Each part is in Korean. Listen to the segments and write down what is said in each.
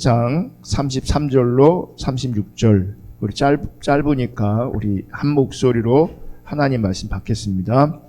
8장 33절로 36절 우리 짧으니까 우리 한 목소리로 하나님 말씀 받겠습니다.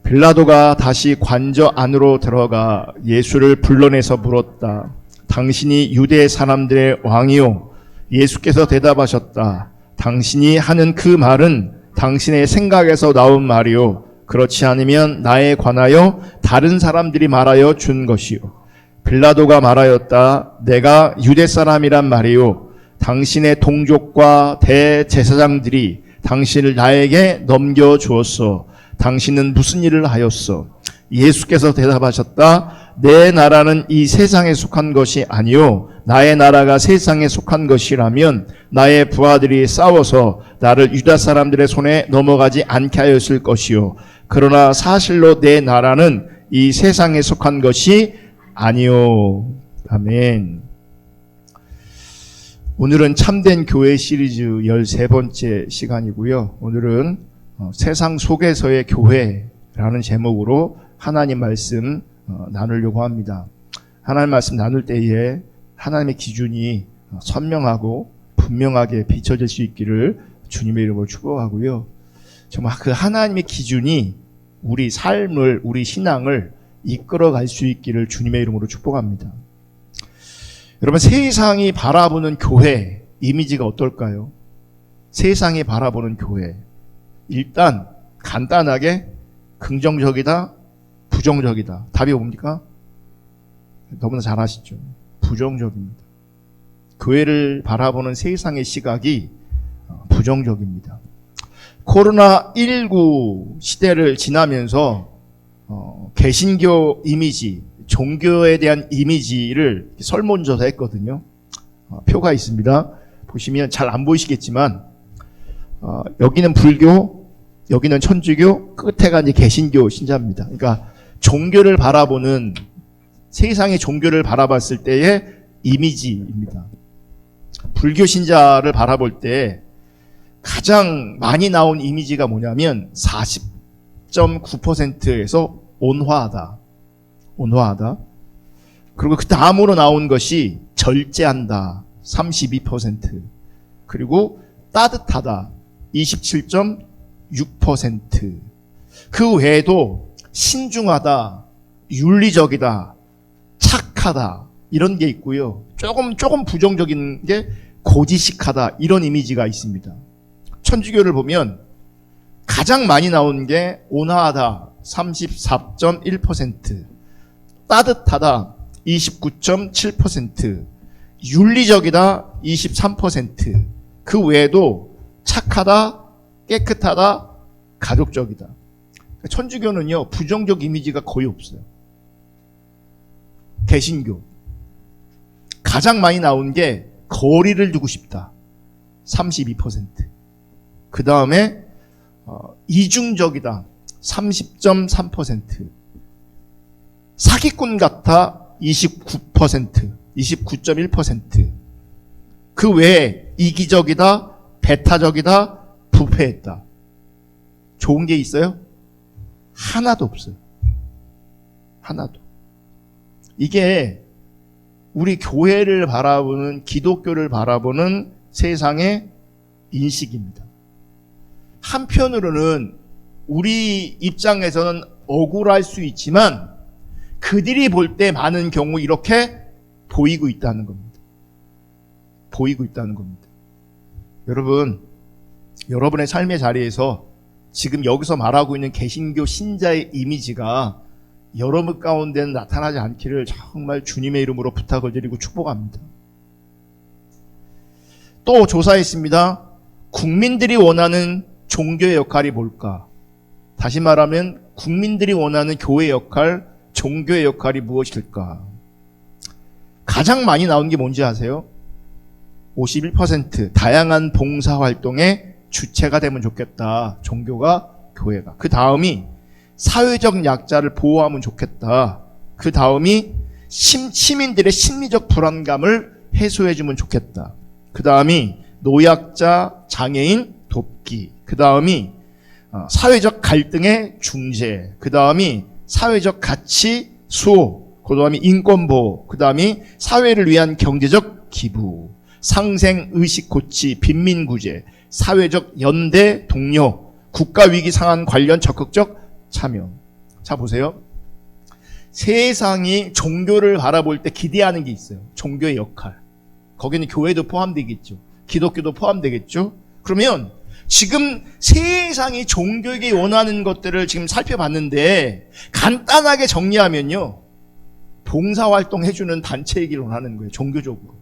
빌라도가 다시 관저 안으로 들어가 예수를 불러내서 물었다. 당신이 유대 사람들의 왕이요? 예수께서 대답하셨다. 당신이 하는 그 말은 당신의 생각에서 나온 말이요. 그렇지 않으면 나에 관하여 다른 사람들이 말하여 준 것이요. 빌라도가 말하였다. 내가 유대 사람이란 말이요. 당신의 동족과 대제사장들이 당신을 나에게 넘겨주었어. 당신은 무슨 일을 하였어? 예수께서 대답하셨다. 내 나라는 이 세상에 속한 것이 아니요 나의 나라가 세상에 속한 것이라면 나의 부하들이 싸워서 나를 유다 사람들의 손에 넘어가지 않게 하였을 것이요 그러나 사실로 내 나라는 이 세상에 속한 것이 아니요. 아멘. 오늘은 참된 교회 시리즈 13번째 시간이고요. 오늘은 세상 속에서의 교회라는 제목으로 하나님 말씀 나누려고 합니다. 하나님 말씀 나눌 때에 하나님의 기준이 선명하고 분명하게 비춰질 수 있기를 주님의 이름으로 축복하고요. 정말 그 하나님의 기준이 우리 삶을, 우리 신앙을 이끌어갈 수 있기를 주님의 이름으로 축복합니다. 여러분, 세상이 바라보는 교회 이미지가 어떨까요? 세상이 바라보는 교회. 일단 간단하게 긍정적이다, 부정적이다. 답이 뭡니까? 너무나 잘 아시죠? 부정적입니다. 교회를 바라보는 세상의 시각이 부정적입니다. 코로나19 시대를 지나면서 개신교 이미지, 종교에 대한 이미지를 설문조사했거든요. 표가 있습니다. 보시면 잘 안 보이시겠지만 여기는 불교, 여기는 천주교, 끝에가 이제 개신교 신자입니다. 그러니까 종교를 바라보는, 세상의 종교를 바라봤을 때의 이미지입니다. 불교 신자를 바라볼 때 가장 많이 나온 이미지가 뭐냐면 40.9%에서 온화하다. 온화하다. 그리고 그 다음으로 나온 것이 절제한다. 32%. 그리고 따뜻하다. 27.6%. 그 외에도 신중하다, 윤리적이다, 착하다 이런 게 있고요. 조금 부정적인 게 고지식하다 이런 이미지가 있습니다. 천주교를 보면 가장 많이 나온 게 온화하다 34.1%, 따뜻하다 29.7%, 윤리적이다 23%, 그 외에도 착하다, 깨끗하다, 가족적이다. 천주교는요, 부정적 이미지가 거의 없어요. 개신교. 가장 많이 나온 게 거리를 두고 싶다. 32%. 그 다음에 이중적이다. 30.3%. 사기꾼 같아. 29%. 29.1%. 그 외에 이기적이다. 배타적이다. 부패했다. 좋은 게 있어요? 하나도 없어요. 하나도. 이게 우리 교회를 바라보는, 기독교를 바라보는 세상의 인식입니다. 한편으로는 우리 입장에서는 억울할 수 있지만 그들이 볼 때 많은 경우 이렇게 보이고 있다는 겁니다. 보이고 있다는 겁니다. 여러분, 여러분의 삶의 자리에서 지금 여기서 말하고 있는 개신교 신자의 이미지가 여러분 가운데는 나타나지 않기를 정말 주님의 이름으로 부탁을 드리고 축복합니다. 또 조사했습니다. 국민들이 원하는 종교의 역할이 뭘까? 다시 말하면 국민들이 원하는 교회의 역할, 종교의 역할이 무엇일까? 가장 많이 나온 게 뭔지 아세요? 51% 다양한 봉사활동의 주체가 되면 좋겠다. 종교가, 교회가. 그 다음이 사회적 약자를 보호하면 좋겠다. 그 다음이 시민들의 심리적 불안감을 해소해주면 좋겠다. 그 다음이 노약자, 장애인 돕기. 그 다음이 사회적 갈등의 중재. 그 다음이 사회적 가치 수호. 그 다음이 인권보호. 그 다음이 사회를 위한 경제적 기부, 상생 의식 고치, 빈민 구제, 사회적 연대 동료, 국가 위기 상황 관련 적극적 참여. 자, 보세요. 세상이 종교를 바라볼 때 기대하는 게 있어요. 종교의 역할. 거기는 교회도 포함되겠죠. 기독교도 포함되겠죠. 그러면 지금 세상이 종교에게 원하는 것들을 지금 살펴봤는데 간단하게 정리하면요, 봉사활동 해주는 단체이길 원하는 거예요. 종교적으로.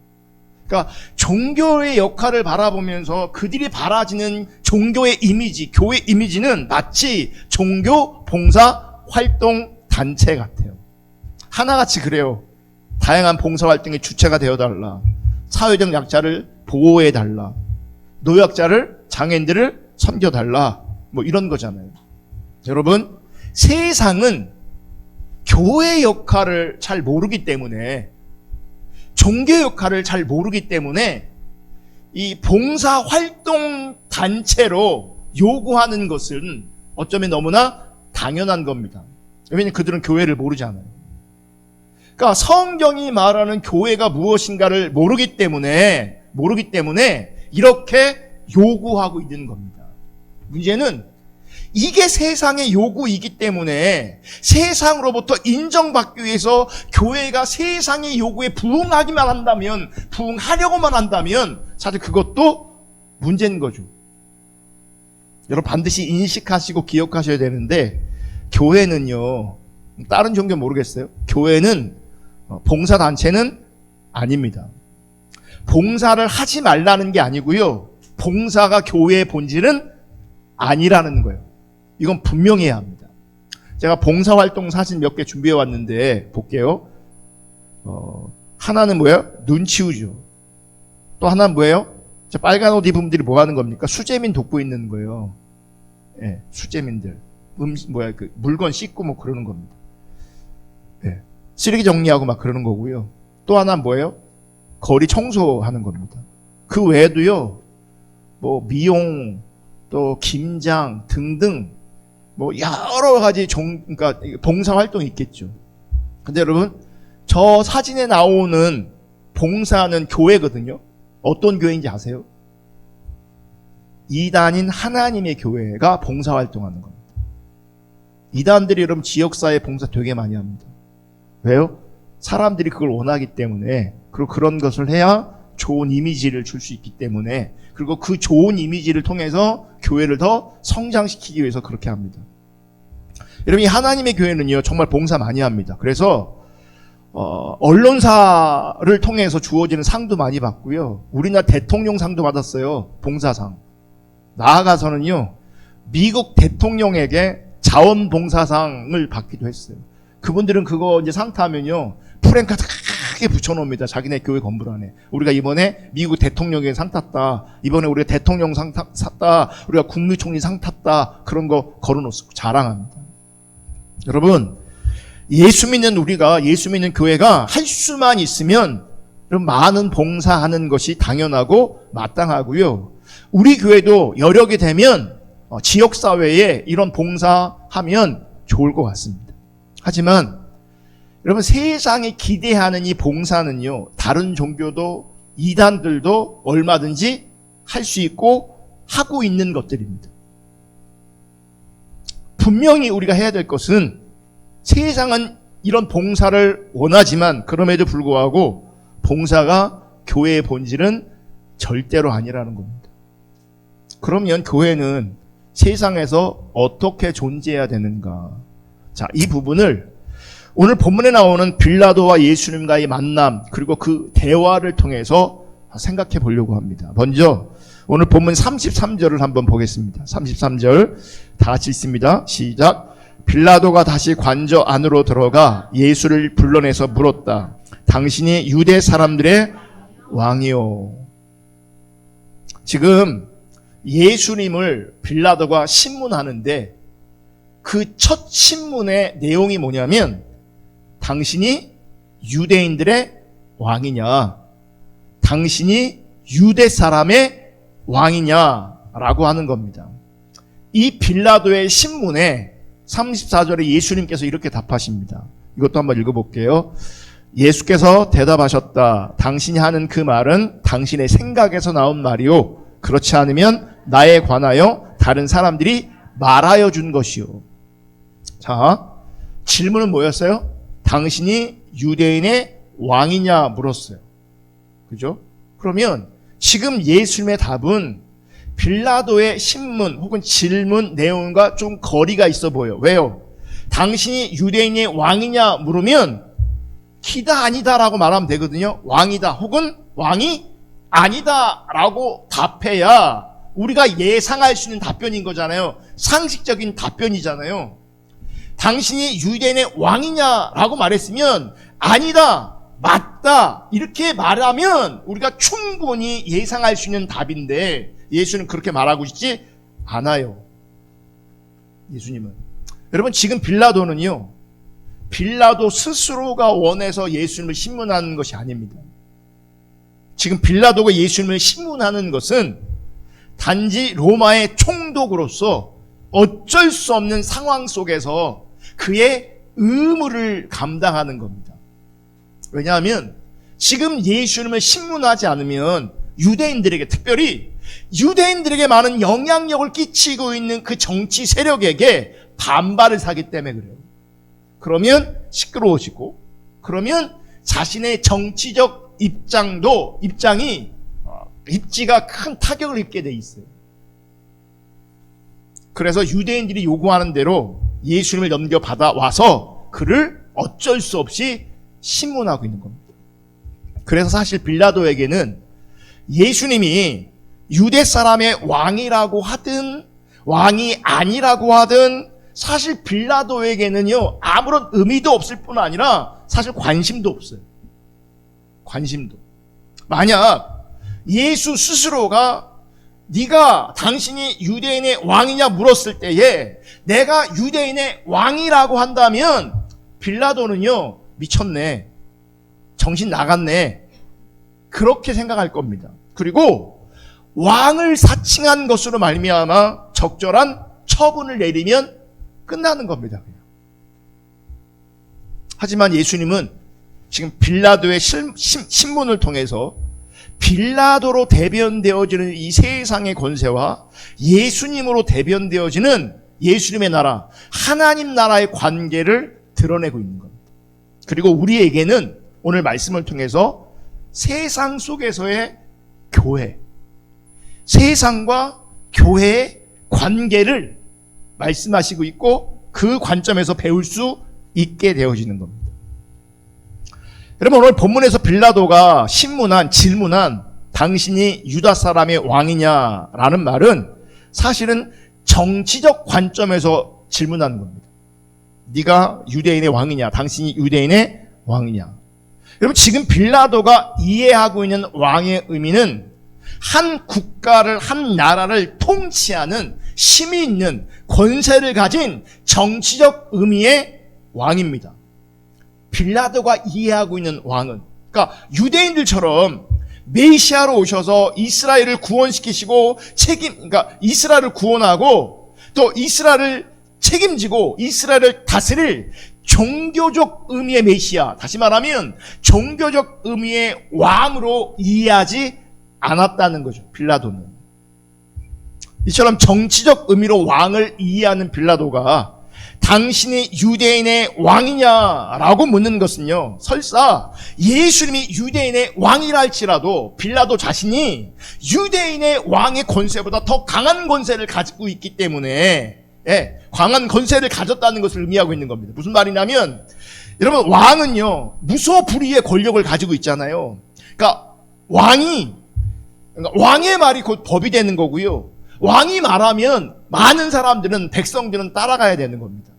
그러니까 종교의 역할을 바라보면서 그들이 바라지는 종교의 이미지, 교회 이미지는 마치 종교 봉사활동 단체 같아요. 하나같이 그래요. 다양한 봉사활동의 주체가 되어달라. 사회적 약자를 보호해달라. 노약자를, 장애인들을 섬겨달라. 뭐 이런 거잖아요. 여러분, 세상은 교회 역할을 잘 모르기 때문에, 종교 역할을 잘 모르기 때문에 이 봉사활동 단체로 요구하는 것은 어쩌면 너무나 당연한 겁니다. 왜냐하면 그들은 교회를 모르잖아요. 그러니까 성경이 말하는 교회가 무엇인가를 모르기 때문에 이렇게 요구하고 있는 겁니다. 문제는 이게 세상의 요구이기 때문에 세상으로부터 인정받기 위해서 교회가 세상의 요구에 부응하려고만 한다면 사실 그것도 문제인 거죠. 여러분 반드시 인식하시고 기억하셔야 되는데, 교회는요, 다른 종교 모르겠어요. 교회는 봉사단체는 아닙니다. 봉사를 하지 말라는 게 아니고요, 봉사가 교회의 본질은 아니라는 거예요. 이건 분명히 해야 합니다. 제가 봉사활동 사진 몇 개 준비해 왔는데 볼게요. 하나는 뭐예요? 눈 치우죠. 또 하나는 뭐예요? 저 빨간 옷 입은 분들이 뭐 하는 겁니까? 수재민 돕고 있는 거예요. 예, 수재민들. 물건 씻고 뭐 그러는 겁니다. 예, 쓰레기 정리하고 막 그러는 거고요. 또 하나는 뭐예요? 거리 청소하는 겁니다. 그 외에도요, 뭐 미용, 또 김장 등등 뭐 여러 가지 그러니까 봉사 활동이 있겠죠. 근데 여러분, 저 사진에 나오는 봉사는 교회거든요. 어떤 교회인지 아세요? 이단인 하나님의 교회가 봉사 활동하는 겁니다. 이단들이 여러분 지역사회 봉사 되게 많이 합니다. 왜요? 사람들이 그걸 원하기 때문에, 그리고 그런 것을 해야 좋은 이미지를 줄 수 있기 때문에, 그리고 그 좋은 이미지를 통해서 교회를 더 성장시키기 위해서 그렇게 합니다. 여러분, 이 하나님의 교회는요, 정말 봉사 많이 합니다. 그래서 언론사를 통해서 주어지는 상도 많이 받고요, 우리나라 대통령 상도 받았어요. 봉사상. 나아가서는요, 미국 대통령에게 자원봉사상을 받기도 했어요. 그분들은 그거 이제 상 타면요, 프랭카드 크게 붙여놓습니다. 자기네 교회 건물 안에. 우리가 이번에 미국 대통령에게 상 탔다. 이번에 우리가 대통령 상 탔다. 우리가 국무총리 상 탔다. 그런 거 걸어놓고 자랑합니다. 여러분, 예수 믿는 우리가, 예수 믿는 교회가 할 수만 있으면 많은 봉사하는 것이 당연하고 마땅하고요. 우리 교회도 여력이 되면 지역사회에 이런 봉사하면 좋을 것 같습니다. 하지만 여러분, 세상이 기대하는 이 봉사는요, 다른 종교도 이단들도 얼마든지 할 수 있고 하고 있는 것들입니다. 분명히 우리가 해야 될 것은, 세상은 이런 봉사를 원하지만 그럼에도 불구하고 봉사가 교회의 본질은 절대로 아니라는 겁니다. 그러면 교회는 세상에서 어떻게 존재해야 되는가? 자, 이 부분을 오늘 본문에 나오는 빌라도와 예수님과의 만남, 그리고 그 대화를 통해서 생각해 보려고 합니다. 먼저 오늘 본문 33절을 한번 보겠습니다. 33절 다 같이 읽습니다. 시작. 빌라도가 다시 관저 안으로 들어가 예수를 불러내서 물었다. 당신이 유대 사람들의 왕이요. 지금 예수님을 빌라도가 신문하는데, 그 첫 신문의 내용이 뭐냐면, 당신이 유대인들의 왕이냐, 당신이 유대 사람의 왕이냐라고 하는 겁니다. 이 빌라도의 신문에 34절에 예수님께서 이렇게 답하십니다. 이것도 한번 읽어볼게요. 예수께서 대답하셨다. 당신이 하는 그 말은 당신의 생각에서 나온 말이요. 그렇지 않으면 나에 관하여 다른 사람들이 말하여 준 것이요. 자, 질문은 뭐였어요? 당신이 유대인의 왕이냐 물었어요. 그죠? 그러면 지금 예수님의 답은 빌라도의 신문 혹은 질문 내용과 좀 거리가 있어 보여요. 왜요? 당신이 유대인의 왕이냐 물으면 기다 아니다라고 말하면 되거든요. 왕이다 혹은 왕이 아니다라고 답해야 우리가 예상할 수 있는 답변인 거잖아요. 상식적인 답변이잖아요. 당신이 유대인의 왕이냐라고 말했으면 아니다, 맞다 이렇게 말하면 우리가 충분히 예상할 수 있는 답인데 예수는 그렇게 말하고 있지 않아요. 예수님은. 여러분 지금 빌라도는요. 빌라도 스스로가 원해서 예수님을 신문하는 것이 아닙니다. 지금 빌라도가 예수님을 신문하는 것은 단지 로마의 총독으로서 어쩔 수 없는 상황 속에서 그의 의무를 감당하는 겁니다. 왜냐하면 지금 예수님을 신문하지 않으면 유대인들에게 특별히 유대인들에게 많은 영향력을 끼치고 있는 그 정치 세력에게 반발을 사기 때문에 그래요. 그러면 시끄러워지고 그러면 자신의 정치적 입지가 큰 타격을 입게 돼 있어요. 그래서 유대인들이 요구하는 대로 예수님을 넘겨받아 와서 그를 어쩔 수 없이 신문하고 있는 겁니다. 그래서 사실 빌라도에게는 예수님이 유대 사람의 왕이라고 하든 왕이 아니라고 하든 사실 빌라도에게는요 아무런 의미도 없을 뿐 아니라 사실 관심도 없어요. 관심도. 만약 예수 스스로가 네가 당신이 유대인의 왕이냐 물었을 때에 내가 유대인의 왕이라고 한다면 빌라도는요 미쳤네, 정신 나갔네 그렇게 생각할 겁니다. 그리고 왕을 사칭한 것으로 말미암아 적절한 처분을 내리면 끝나는 겁니다. 하지만 예수님은 지금 빌라도의 신문을 통해서 빌라도로 대변되어지는 이 세상의 권세와 예수님으로 대변되어지는 예수님의 나라, 하나님 나라의 관계를 드러내고 있는 겁니다. 그리고 우리에게는 오늘 말씀을 통해서 세상 속에서의 교회, 세상과 교회의 관계를 말씀하시고 있고 그 관점에서 배울 수 있게 되어지는 겁니다. 여러분 오늘 본문에서 빌라도가 질문한 당신이 유다 사람의 왕이냐라는 말은 사실은 정치적 관점에서 질문하는 겁니다. 네가 유대인의 왕이냐, 당신이 유대인의 왕이냐. 여러분 지금 빌라도가 이해하고 있는 왕의 의미는 한 국가를, 한 나라를 통치하는 힘이 있는 권세를 가진 정치적 의미의 왕입니다. 빌라도가 이해하고 있는 왕은, 그러니까 유대인들처럼 메시아로 오셔서 이스라엘을 구원시키시고 그러니까 이스라엘을 구원하고 또 이스라엘을 책임지고 이스라엘을 다스릴 종교적 의미의 메시아, 다시 말하면 종교적 의미의 왕으로 이해하지 않았다는 거죠. 빌라도는. 이처럼 정치적 의미로 왕을 이해하는 빌라도가 당신이 유대인의 왕이냐라고 묻는 것은요, 설사 예수님이 유대인의 왕이라 할지라도 빌라도 자신이 유대인의 왕의 권세보다 더 강한 권세를 가지고 있기 때문에 강한 권세를 가졌다는 것을 의미하고 있는 겁니다. 무슨 말이냐면 여러분 왕은요 무소불위의 권력을 가지고 있잖아요. 그러니까 왕의 말이 곧 법이 되는 거고요. 왕이 말하면 많은 사람들은, 백성들은 따라가야 되는 겁니다.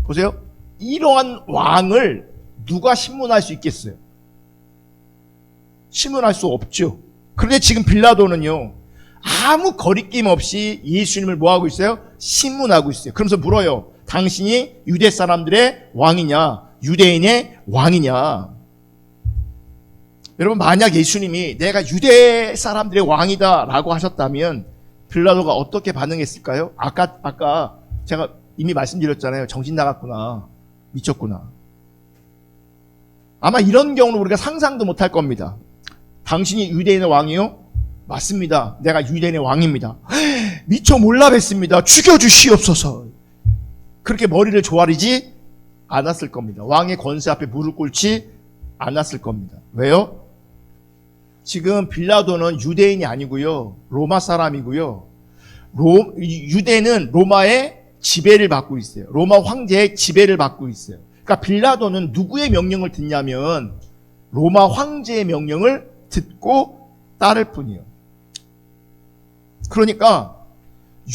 보세요. 이러한 왕을 누가 신문할 수 있겠어요? 신문할 수 없죠. 그런데 지금 빌라도는요 아무 거리낌 없이 예수님을 뭐하고 있어요? 신문하고 있어요. 그러면서 물어요. 당신이 유대 사람들의 왕이냐, 유대인의 왕이냐. 여러분 만약 예수님이 내가 유대 사람들의 왕이다 라고 하셨다면 빌라도가 어떻게 반응했을까요? 아까 제가 이미 말씀드렸잖아요. 정신 나갔구나, 미쳤구나. 아마 이런 경우는 우리가 상상도 못할 겁니다. 당신이 유대인의 왕이요? 맞습니다. 내가 유대인의 왕입니다. 미처 몰라 뵀습니다. 죽여주시옵소서. 그렇게 머리를 조아리지 않았을 겁니다. 왕의 권세 앞에 무릎 꿇지 않았을 겁니다. 왜요? 지금 빌라도는 유대인이 아니고요. 로마 사람이고요. 유대는 로마의 지배를 받고 있어요. 로마 황제의 지배를 받고 있어요. 그러니까 빌라도는 누구의 명령을 듣냐면 로마 황제의 명령을 듣고 따를 뿐이에요. 그러니까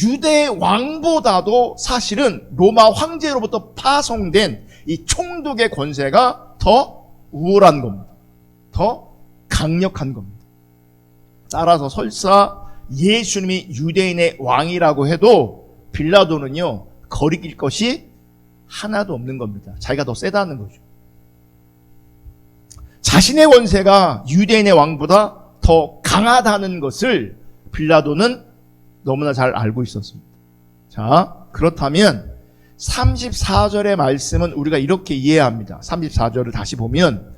유대 왕보다도 사실은 로마 황제로부터 파송된 이 총독의 권세가 더 우월한 겁니다. 더 강력한 겁니다. 따라서 설사 예수님이 유대인의 왕이라고 해도 빌라도는요, 거리낄 것이 하나도 없는 겁니다. 자기가 더 세다는 거죠. 자신의 권세가 유대인의 왕보다 더 강하다는 것을 빌라도는 너무나 잘 알고 있었습니다. 자, 그렇다면 34절의 말씀은 우리가 이렇게 이해합니다. 34절을 다시 보면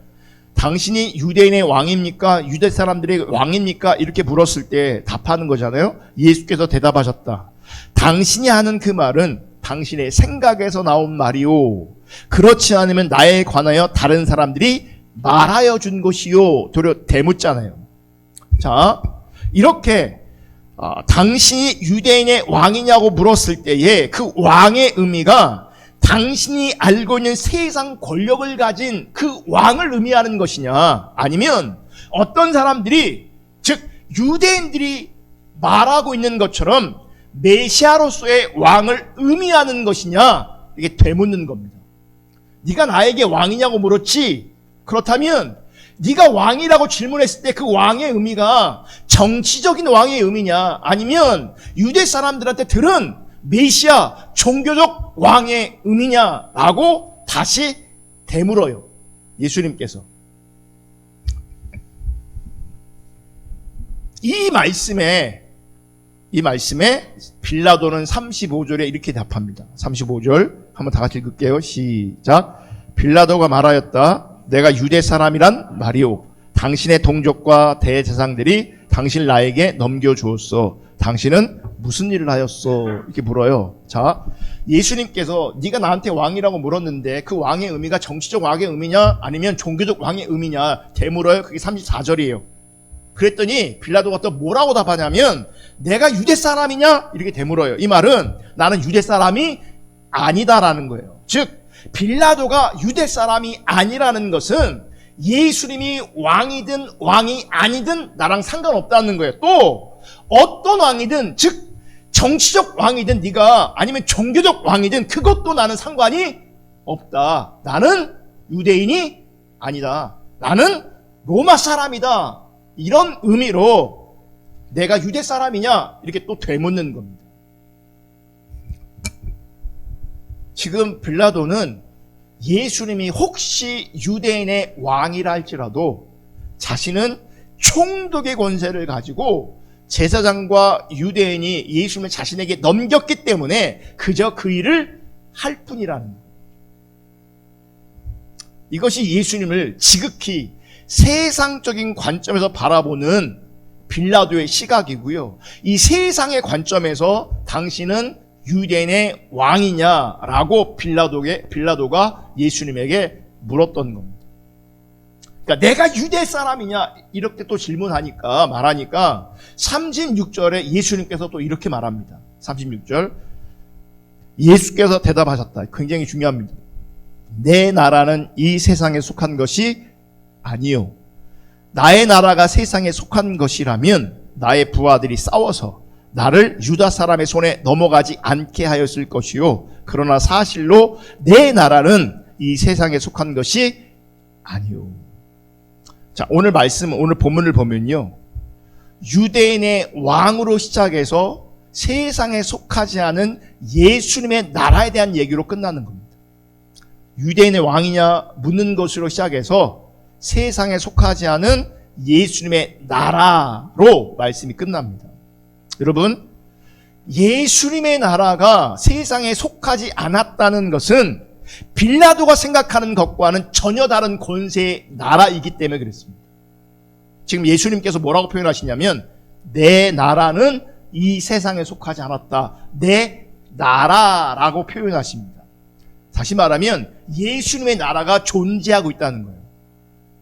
당신이 유대인의 왕입니까? 유대 사람들의 왕입니까? 이렇게 물었을 때 답하는 거잖아요. 예수께서 대답하셨다. 당신이 하는 그 말은 당신의 생각에서 나온 말이요. 그렇지 않으면 나에 관하여 다른 사람들이 말하여 준 것이요. 도리어 대묻잖아요. 자, 이렇게 당신이 유대인의 왕이냐고 물었을 때에 그 왕의 의미가 당신이 알고 있는 세상 권력을 가진 그 왕을 의미하는 것이냐, 아니면 어떤 사람들이, 즉 유대인들이 말하고 있는 것처럼 메시아로서의 왕을 의미하는 것이냐, 이게 되묻는 겁니다. 네가 나에게 왕이냐고 물었지, 그렇다면 네가 왕이라고 질문했을 때 그 왕의 의미가 정치적인 왕의 의미냐, 아니면 유대 사람들한테 들은 메시아 종교적 왕의 의미냐라고 다시 되물어요. 예수님께서. 이 말씀에 빌라도는 35절에 이렇게 답합니다. 35절 한번 다 같이 읽을게요. 시작. 빌라도가 말하였다. 내가 유대 사람이란 말이오. 당신의 동족과 대제사장들이 당신을 나에게 넘겨주었어. 당신은 무슨 일을 하였어? 이렇게 물어요. 자, 예수님께서 네가 나한테 왕이라고 물었는데 그 왕의 의미가 정치적 왕의 의미냐 아니면 종교적 왕의 의미냐 되물어요. 그게 34절이에요. 그랬더니 빌라도가 또 뭐라고 답하냐면 내가 유대 사람이냐? 이렇게 되물어요. 이 말은 나는 유대 사람이 아니다라는 거예요. 즉 빌라도가 유대 사람이 아니라는 것은 예수님이 왕이든 왕이 아니든 나랑 상관없다는 거예요. 또 어떤 왕이든, 즉 정치적 왕이든 네가 아니면 종교적 왕이든 그것도 나는 상관이 없다. 나는 유대인이 아니다. 나는 로마 사람이다. 이런 의미로 내가 유대 사람이냐 이렇게 또 되묻는 겁니다. 지금 빌라도는 예수님이 혹시 유대인의 왕이라 할지라도 자신은 총독의 권세를 가지고 제사장과 유대인이 예수님을 자신에게 넘겼기 때문에 그저 그 일을 할 뿐이라는 거예요. 이것이 예수님을 지극히 세상적인 관점에서 바라보는 빌라도의 시각이고요. 이 세상의 관점에서 당신은 유대인의 왕이냐라고 빌라도가 예수님에게 물었던 겁니다. 그러니까 내가 유대 사람이냐 이렇게 또 질문하니까 말하니까 36절에 예수님께서 또 이렇게 말합니다. 36절 예수께서 대답하셨다. 굉장히 중요합니다. 내 나라는 이 세상에 속한 것이 아니요. 나의 나라가 세상에 속한 것이라면 나의 부하들이 싸워서 나를 유다 사람의 손에 넘어가지 않게 하였을 것이요. 그러나 사실로 내 나라는 이 세상에 속한 것이 아니요. 자, 오늘 본문을 보면요. 유대인의 왕으로 시작해서 세상에 속하지 않은 예수님의 나라에 대한 얘기로 끝나는 겁니다. 유대인의 왕이냐 묻는 것으로 시작해서 세상에 속하지 않은 예수님의 나라로 말씀이 끝납니다. 여러분, 예수님의 나라가 세상에 속하지 않았다는 것은 빌라도가 생각하는 것과는 전혀 다른 권세의 나라이기 때문에 그랬습니다. 지금 예수님께서 뭐라고 표현하시냐면 내 나라는 이 세상에 속하지 않았다. 내 나라라고 표현하십니다. 다시 말하면 예수님의 나라가 존재하고 있다는 거예요.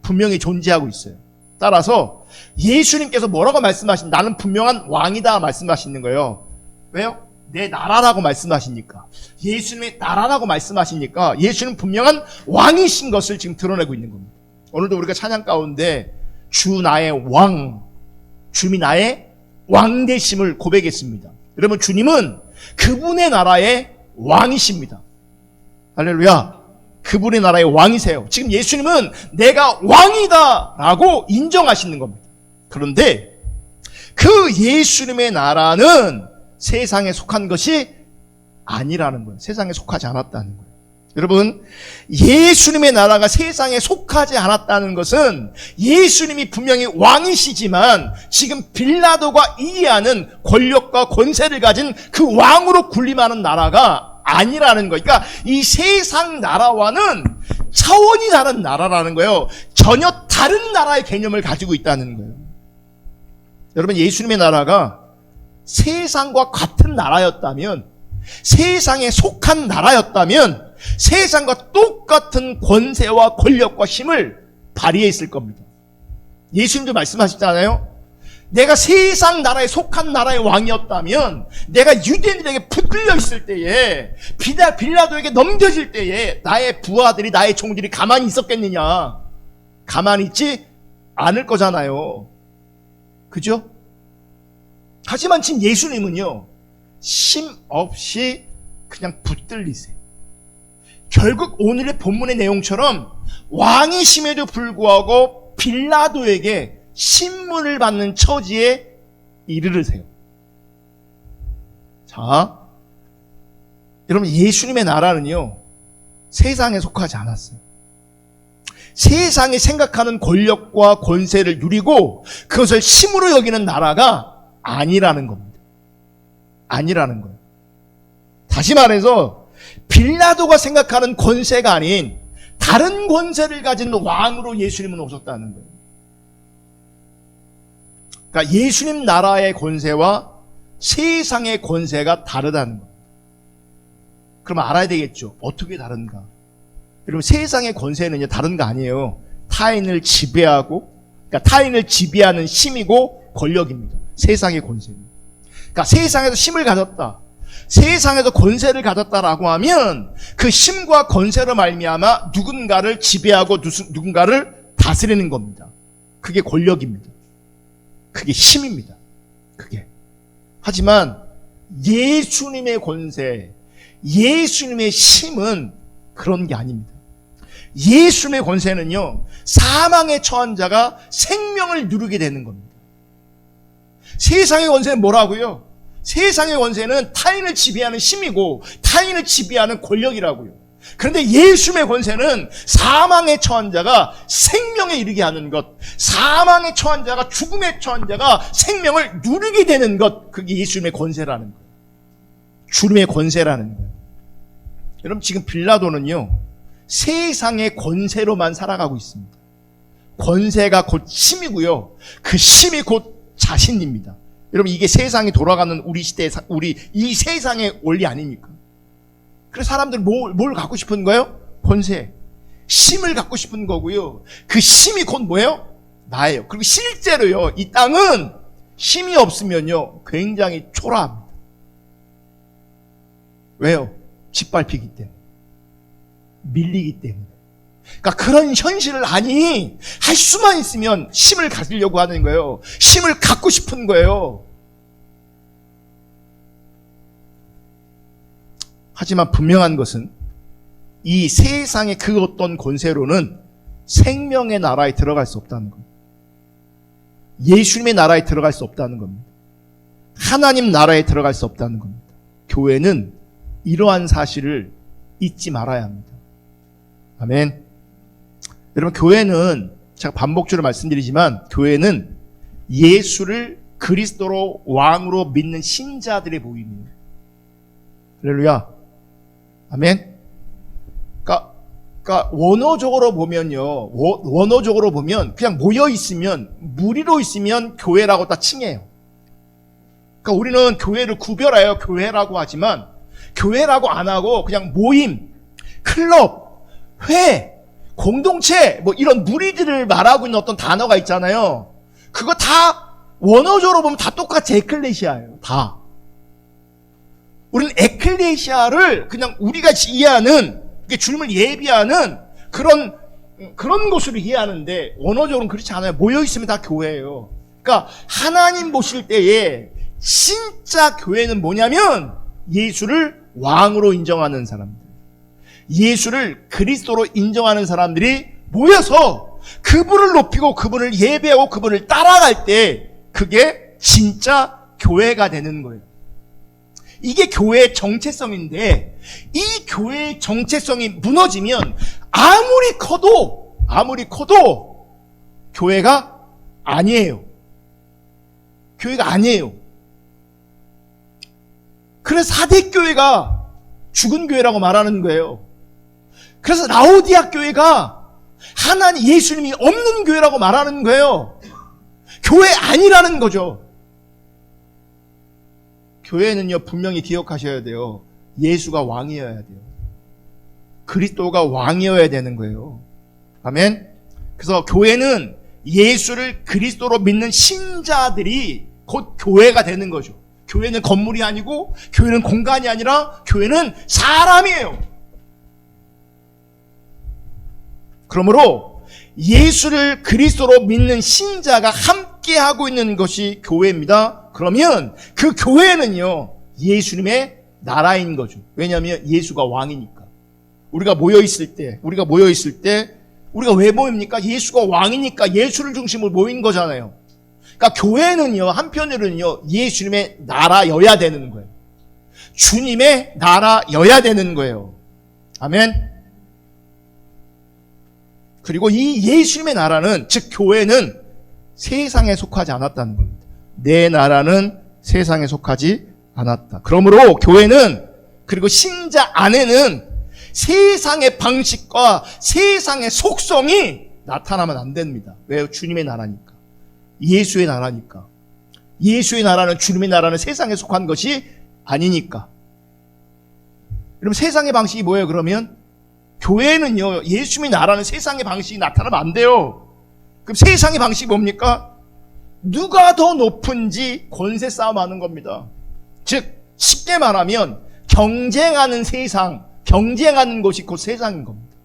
분명히 존재하고 있어요. 따라서 예수님께서 뭐라고 말씀하신, 나는 분명한 왕이다 말씀하시는 거예요. 왜요? 내 나라라고 말씀하시니까. 예수님의 나라라고 말씀하시니까 예수는 분명한 왕이신 것을 지금 드러내고 있는 겁니다. 오늘도 우리가 찬양 가운데 주 나의 왕, 주님이 나의 왕 되심을 고백했습니다. 여러분, 주님은 그분의 나라의 왕이십니다. 할렐루야. 그분의 나라의 왕이세요. 지금 예수님은 내가 왕이다 라고 인정하시는 겁니다. 그런데 그 예수님의 나라는 세상에 속한 것이 아니라는 거예요. 세상에 속하지 않았다는 거예요. 여러분, 예수님의 나라가 세상에 속하지 않았다는 것은 예수님이 분명히 왕이시지만 지금 빌라도가 이해하는 권력과 권세를 가진 그 왕으로 군림하는 나라가 아니라는 거예요. 그러니까 이 세상 나라와는 차원이 다른 나라라는 거예요. 전혀 다른 나라의 개념을 가지고 있다는 거예요. 여러분, 예수님의 나라가 세상과 같은 나라였다면, 세상에 속한 나라였다면 세상과 똑같은 권세와 권력과 힘을 발휘했을 겁니다. 예수님도 말씀하셨잖아요. 내가 세상 나라에 속한 나라의 왕이었다면, 내가 유대인들에게 붙들려 있을 때에, 빌라도에게 넘겨질 때에 나의 부하들이, 나의 종들이 가만히 있었겠느냐? 가만히 있지 않을 거잖아요. 그죠? 하지만 지금 예수님은요, 심 없이 그냥 붙들리세요. 결국 오늘의 본문의 내용처럼 왕이심에도 불구하고 빌라도에게 신문을 받는 처지에 이르르세요. 자, 여러분, 예수님의 나라는요, 세상에 속하지 않았어요. 세상이 생각하는 권력과 권세를 누리고 그것을 힘으로 여기는 나라가 아니라는 겁니다. 아니라는 거예요. 다시 말해서 빌라도가 생각하는 권세가 아닌 다른 권세를 가진 왕으로 예수님은 오셨다는 거예요. 그러니까 예수님 나라의 권세와 세상의 권세가 다르다는 거예요. 그럼 알아야 되겠죠. 어떻게 다른가? 여러분, 세상의 권세는요, 다른 거 아니에요. 타인을 지배하고, 그러니까 타인을 지배하는 힘이고 권력입니다. 세상의 권세는. 그러니까 세상에서 힘을 가졌다, 세상에서 권세를 가졌다라고 하면 그 힘과 권세로 말미암아 누군가를 지배하고 누군가를 다스리는 겁니다. 그게 권력입니다. 그게 힘입니다. 그게. 하지만 예수님의 권세, 예수님의 힘은 그런 게 아닙니다. 예수님의 권세는요, 사망에 처한 자가 생명을 누리게 되는 겁니다. 세상의 권세는 뭐라고요? 세상의 권세는 타인을 지배하는 힘이고 타인을 지배하는 권력이라고요. 그런데 예수님의 권세는 사망에 처한 자가 생명에 이르게 하는 것, 사망에 처한 자가, 죽음에 처한 자가 생명을 누리게 되는 것, 그게 예수님의 권세라는 거예요. 주님의 권세라는 거예요. 여러분, 지금 빌라도는요, 세상의 권세로만 살아가고 있습니다. 권세가 곧 힘이고요, 그 힘이 곧 자신입니다. 여러분, 이게 세상이 돌아가는 우리 시대, 우리 이 세상의 원리 아닙니까? 그래서 사람들 뭘 갖고 싶은 거예요? 권세, 힘을 갖고 싶은 거고요. 그 힘이 곧 뭐예요? 나예요. 그리고 실제로요, 이 땅은 힘이 없으면요, 굉장히 초라합니다. 왜요? 짓밟히기 때문에, 밀리기 때문에. 그러니까 그런 현실을 아니, 할 수만 있으면 힘을 가지려고 하는 거예요. 힘을 갖고 싶은 거예요. 하지만 분명한 것은 이 세상의 그 어떤 권세로는 생명의 나라에 들어갈 수 없다는 겁니다. 예수님의 나라에 들어갈 수 없다는 겁니다. 하나님 나라에 들어갈 수 없다는 겁니다. 교회는 이러한 사실을 잊지 말아야 합니다. 아멘. 여러분, 교회는, 제가 반복적으로 말씀드리지만, 교회는 예수를 그리스도로 왕으로 믿는 신자들의 모임이에요. 할렐루야. 아멘. 그러니까 원어적으로 보면요, 원어적으로 보면 그냥 모여 있으면, 무리로 있으면 교회라고 다 칭해요. 그러니까 우리는 교회를 구별하여 교회라고 하지만, 교회라고 안 하고 그냥 모임, 클럽, 회, 공동체, 뭐 이런 무리들을 말하고 있는 어떤 단어가 있잖아요. 그거 다 원어적으로 보면 다 똑같이 에클레시아예요. 다. 우리는 에클레시아를 그냥 우리가 이해하는, 주님을 예비하는 그런 곳으로 이해하는데, 원어적으로는 그렇지 않아요. 모여있으면 다 교회예요. 그러니까 하나님 보실 때에 진짜 교회는 뭐냐면, 예수를 왕으로 인정하는 사람들, 예수를 그리스도로 인정하는 사람들이 모여서 그분을 높이고 그분을 예배하고 그분을 따라갈 때, 그게 진짜 교회가 되는 거예요. 이게 교회의 정체성인데, 이 교회의 정체성이 무너지면 아무리 커도 교회가 아니에요. 교회가 아니에요. 그래서 사대교회가 죽은 교회라고 말하는 거예요. 그래서 라오디아 교회가 하나님, 예수님이 없는 교회라고 말하는 거예요. 교회 아니라는 거죠. 교회는요, 분명히 기억하셔야 돼요. 예수가 왕이어야 돼요. 그리스도가 왕이어야 되는 거예요. 아멘. 그래서 교회는 예수를 그리스도로 믿는 신자들이 곧 교회가 되는 거죠. 교회는 건물이 아니고, 교회는 공간이 아니라, 교회는 사람이에요. 그러므로 예수를 그리스도로 믿는 신자가 함께 하고 있는 것이 교회입니다. 그러면 그 교회는요, 예수님의 나라인 거죠. 왜냐하면 예수가 왕이니까. 우리가 모여있을 때 우리가 왜 모입니까? 예수가 왕이니까 예수를 중심으로 모인 거잖아요. 그러니까 교회는요, 한편으로는요, 예수님의 나라여야 되는 거예요. 주님의 나라여야 되는 거예요. 아멘. 그리고 이 예수님의 나라는, 즉 교회는 세상에 속하지 않았다는 겁니다. 내 나라는 세상에 속하지 않았다. 그러므로 교회는, 그리고 신자 안에는 세상의 방식과 세상의 속성이 나타나면 안 됩니다. 왜요? 주님의 나라니까. 예수의 나라니까. 예수의 나라는, 주님의 나라는 세상에 속한 것이 아니니까. 그럼 세상의 방식이 뭐예요? 그러면 교회는요, 예수님의 나라는 세상의 방식이 나타나면 안 돼요. 그럼 세상의 방식이 뭡니까? 누가 더 높은지 권세 싸움하는 겁니다. 즉 쉽게 말하면 경쟁하는 세상, 경쟁하는 것이 곧 세상인 겁니다.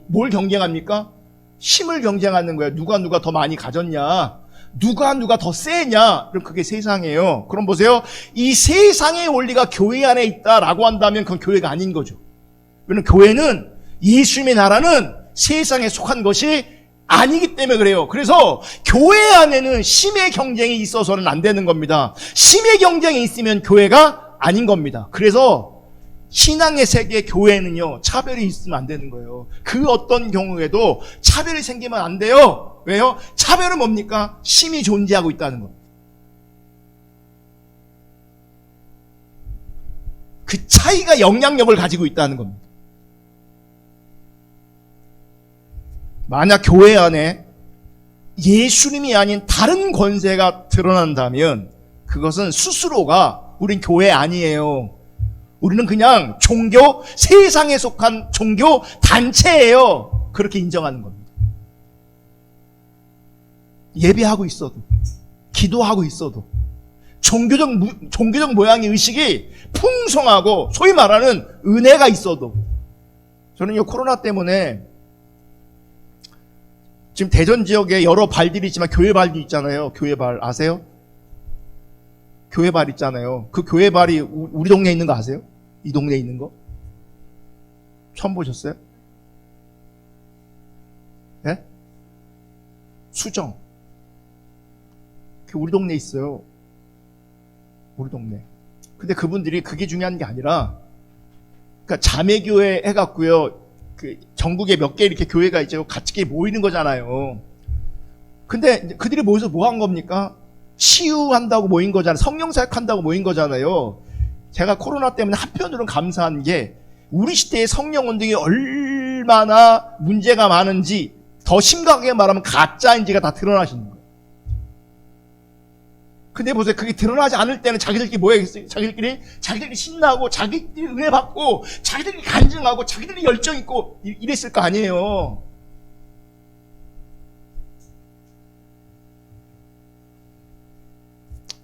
뭘 경쟁합니까? 힘을 경쟁하는 거예요. 누가 더 많이 가졌냐, 누가 더 세냐. 그럼 그게 세상이에요. 그럼 보세요, 이 세상의 원리가 교회 안에 있다라고 한다면 그건 교회가 아닌 거죠. 왜냐하면 교회는, 예수님의 나라는 세상에 속한 것이 아니기 때문에 그래요. 그래서 교회 안에는 힘의 경쟁이 있어서는 안 되는 겁니다. 힘의 경쟁이 있으면 교회가 아닌 겁니다. 그래서 신앙의 세계 교회는요, 차별이 있으면 안 되는 거예요. 그 어떤 경우에도 차별이 생기면 안 돼요. 왜요? 차별은 뭡니까? 힘이 존재하고 있다는 겁니다. 그 차이가 영향력을 가지고 있다는 겁니다. 만약 교회 안에 예수님이 아닌 다른 권세가 드러난다면 그것은 스스로가 우린 교회 아니에요. 우리는 그냥 종교, 세상에 속한 종교 단체예요. 그렇게 인정하는 겁니다. 예배하고 있어도, 기도하고 있어도, 종교적 모양의 의식이 풍성하고 소위 말하는 은혜가 있어도, 저는요, 코로나 때문에 지금 대전 지역에 여러 발들이 있지만 교회 발도 있잖아요. 교회 발 아세요? 교회 발 있잖아요. 그 교회 발이 우리 동네에 있는 거 아세요? 이 동네에 있는 거? 처음 보셨어요? 네? 수정. 우리 동네에 있어요. 우리 동네. 근데 그분들이 그게 중요한 게 아니라, 그러니까 자매교회 해갖고요, 그 전국에 몇 개 이렇게 교회가 있죠. 같이 모이는 거잖아요. 근데 그들이 모여서 뭐 한 겁니까? 치유한다고 모인 거잖아요. 성령 사역한다고 모인 거잖아요. 제가 코로나 때문에 한편으로는 감사한 게, 우리 시대의 성령 운동이 얼마나 문제가 많은지, 더 심각하게 말하면 가짜인지가 다 드러나시는 거예요. 근데 보세요. 그게 드러나지 않을 때는 자기들끼리 뭐 해야겠어요? 자기들끼리 신나고, 자기들끼리 은혜 받고, 자기들끼리 간증하고, 자기들끼리 열정 있고, 이랬을 거 아니에요.